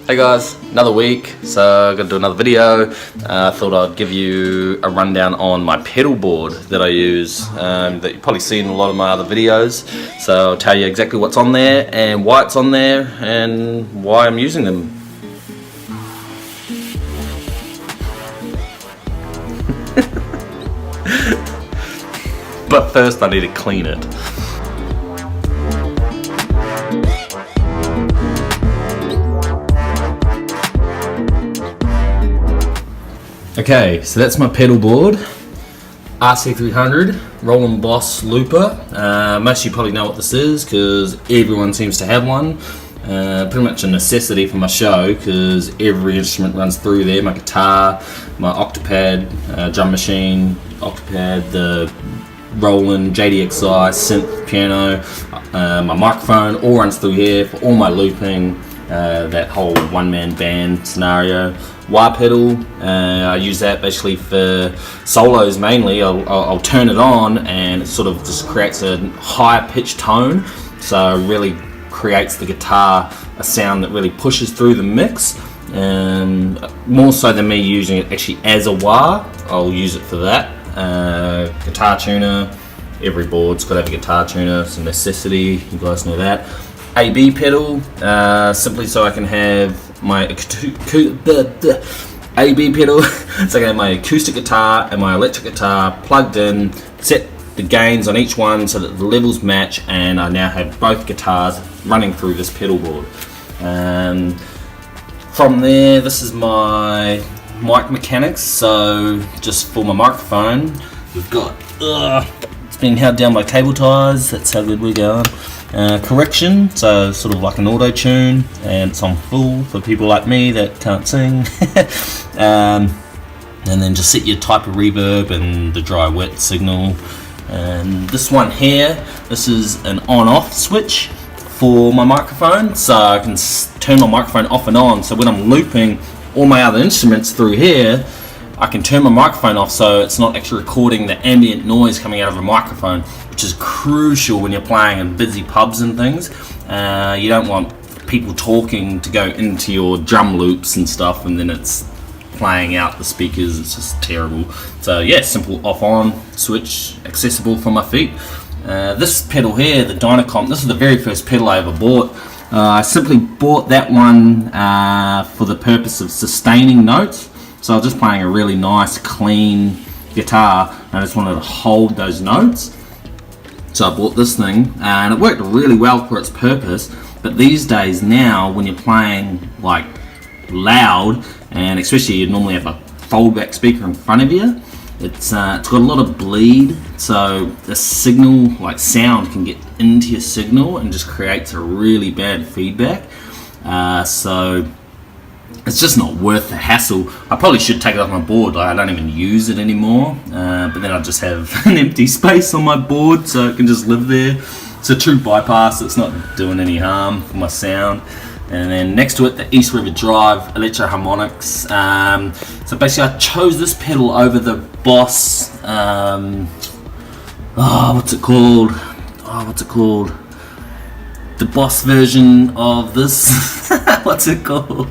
Hey guys, another week, so I'm going to do another video. I thought I'd give you a rundown on my pedal board that I use, that you've probably seen in a lot of my other videos. So I'll tell you exactly what's on there and why it's on there and why I'm using them. But first I need to clean it. Okay, so that's my pedal board, RC300 Roland Boss Looper. Most of you probably know what this is because everyone seems to have one. Pretty much a necessity for my show because every instrument runs through there. My guitar, my Octopad, drum machine, Octopad, the Roland JDXI, synth, piano, my microphone all runs through here for all my looping, that whole one-man band scenario. Wah pedal, I use that basically for solos mainly. I'll turn it on and it sort of just creates a higher pitched tone, so it really creates the guitar a sound that really pushes through the mix, and more so than me using it actually as a wah, I'll use it for that. Guitar tuner, every board's got to have a guitar tuner, it's a necessity, you guys know that. AB pedal, simply so I can have my AB pedal, so I can have my acoustic guitar and my electric guitar plugged in, set the gains on each one so that the levels match, and I now have both guitars running through this pedal board. From there, this is my mic mechanics, so just for my microphone, we've got, it's been held down by cable ties, that's how good we're going. Correction, so sort of like an auto tune, and it's on full for people like me that can't sing. And then just set your type of reverb and the dry wet signal. And this one here, this is an on-off switch for my microphone, so I can turn my microphone off and on, so when I'm looping all my other instruments through here, I can turn my microphone off so it's not actually recording the ambient noise coming out of a microphone, which is crucial when you're playing in busy pubs and things. You don't want people talking to go into your drum loops and stuff and then it's playing out the speakers, it's just terrible. So yeah, simple off-on switch, accessible from my feet. This pedal here, the Dynacomp, this is the very first pedal I ever bought. I simply bought that one for the purpose of sustaining notes. So I was just playing a really nice, clean guitar, and I just wanted to hold those notes. So I bought this thing, and it worked really well for its purpose. But these days now, when you're playing like loud, and especially you normally have a foldback speaker in front of you, it's got a lot of bleed, so the signal, like sound, can get into your signal and just creates a really bad feedback. So it's just not worth the hassle. I probably should take it off my board, like I don't even use it anymore, but then I just have an empty space on my board so it can just live there. It's a true bypass, it's not doing any harm for my sound. And then next to it, the East River Drive Electro Harmonics. So basically I chose this pedal over the Boss, what's it called? The Boss version of this. What's it called?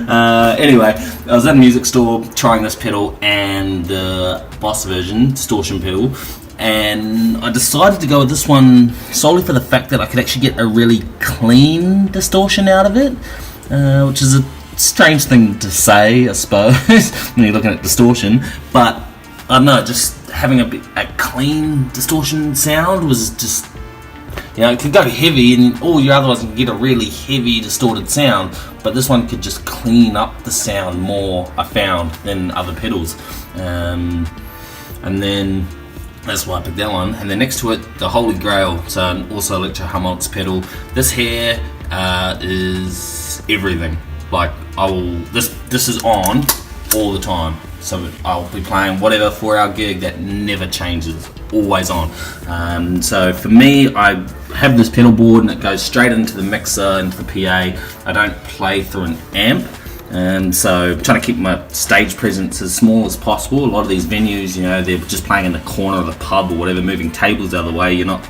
Anyway, I was at a music store trying this pedal and the Boss version, distortion pedal, and I decided to go with this one solely for the fact that I could actually get a really clean distortion out of it, which is a strange thing to say, I suppose, when you're looking at distortion, but I don't know, just having a clean distortion sound was just, you know, it could go heavy and all your other ones can get a really heavy distorted sound, but this one could just clean up the sound more, I found, than other pedals. And then that's why I picked that one. And then next to it, the Holy Grail, so also Electro Harmonics pedal. This here is everything. Like this is on all the time. So I'll be playing whatever 4-hour gig, that never changes, always on. So for me, I have this pedal board and it goes straight into the mixer, into the PA. I don't play through an amp. And so I'm trying to keep my stage presence as small as possible. A lot of these venues, you know, they're just playing in the corner of the pub or whatever, moving tables out of the way. You're not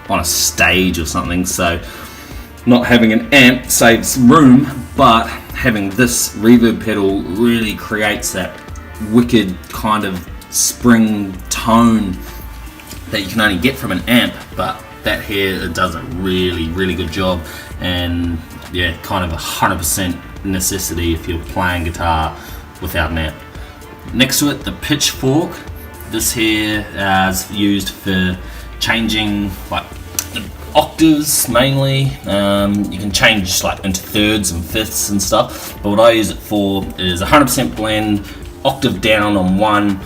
on a stage or something. So not having an amp saves room, but having this reverb pedal really creates that wicked kind of spring tone that you can only get from an amp, but that here it does a really good job, and yeah, kind of 100% necessity if you're playing guitar without an amp. Next to it, the pitchfork. This here is used for changing like octaves mainly. You can change like into thirds and fifths and stuff, but what I use it for is 100% blend, octave down on one,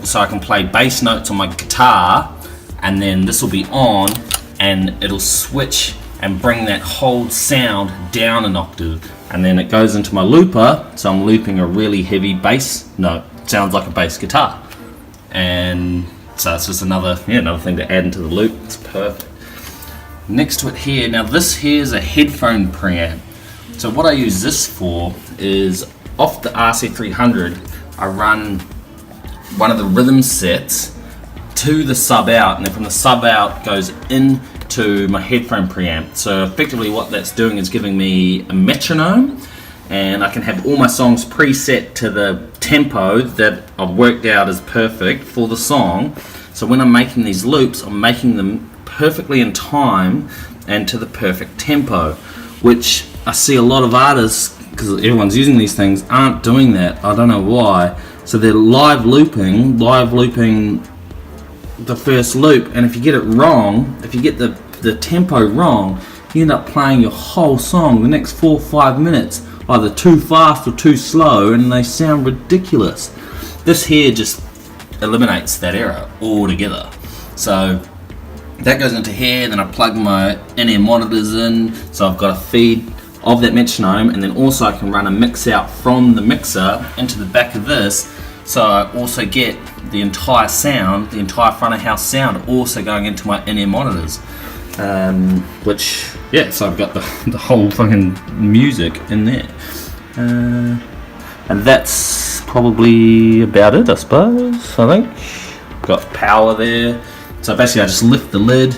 so I can play bass notes on my guitar, and then this will be on and it'll switch and bring that whole sound down an octave, and then it goes into my looper, so I'm looping a really heavy bass note. Sounds like a bass guitar, and so it's just another thing to add into the loop. It's perfect. Next to it here, now this here is a headphone preamp. So what I use this for is off the RC300, I run one of the rhythm sets to the sub out, and then from the sub out goes into my headphone preamp. So effectively what that's doing is giving me a metronome, and I can have all my songs preset to the tempo that I've worked out is perfect for the song. So when I'm making these loops, I'm making them perfectly in time and to the perfect tempo, which I see a lot of artists, because everyone's using these things, aren't doing that. I don't know why. So they're live looping the first loop, and if you get it wrong, if you get the tempo wrong, you end up playing your whole song the next 4 or 5 minutes either too fast or too slow, and they sound ridiculous. This here just eliminates that error altogether. So that goes into here, then I plug my in-ear monitors in, so I've got a feed of that metronome, and then also I can run a mix out from the mixer into the back of this, so I also get the entire sound, the entire front of house sound also going into my in-ear monitors. Which, yeah, so I've got the whole fucking music in there. And that's probably about it, I suppose, I think. Got power there. So basically I just lift the lid,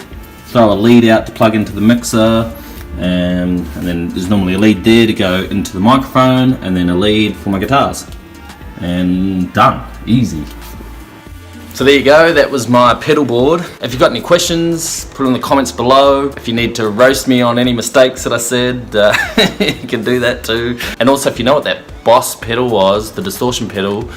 throw a lead out to plug into the mixer, and then there's normally a lead there to go into the microphone, and then a lead for my guitars. And done. Easy. So there you go, that was my pedal board. If you've got any questions, put it in the comments below. If you need to roast me on any mistakes that I said, you can do that too. And also if you know what that Boss pedal was, the distortion pedal,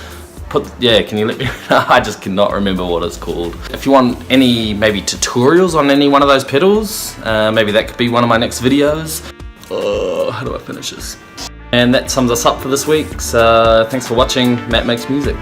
can you let me know? I just cannot remember what it's called. If you want any maybe tutorials on any one of those pedals, maybe that could be one of my next videos. How do I finish this? And that sums us up for this week. So thanks for watching Matt Makes Music.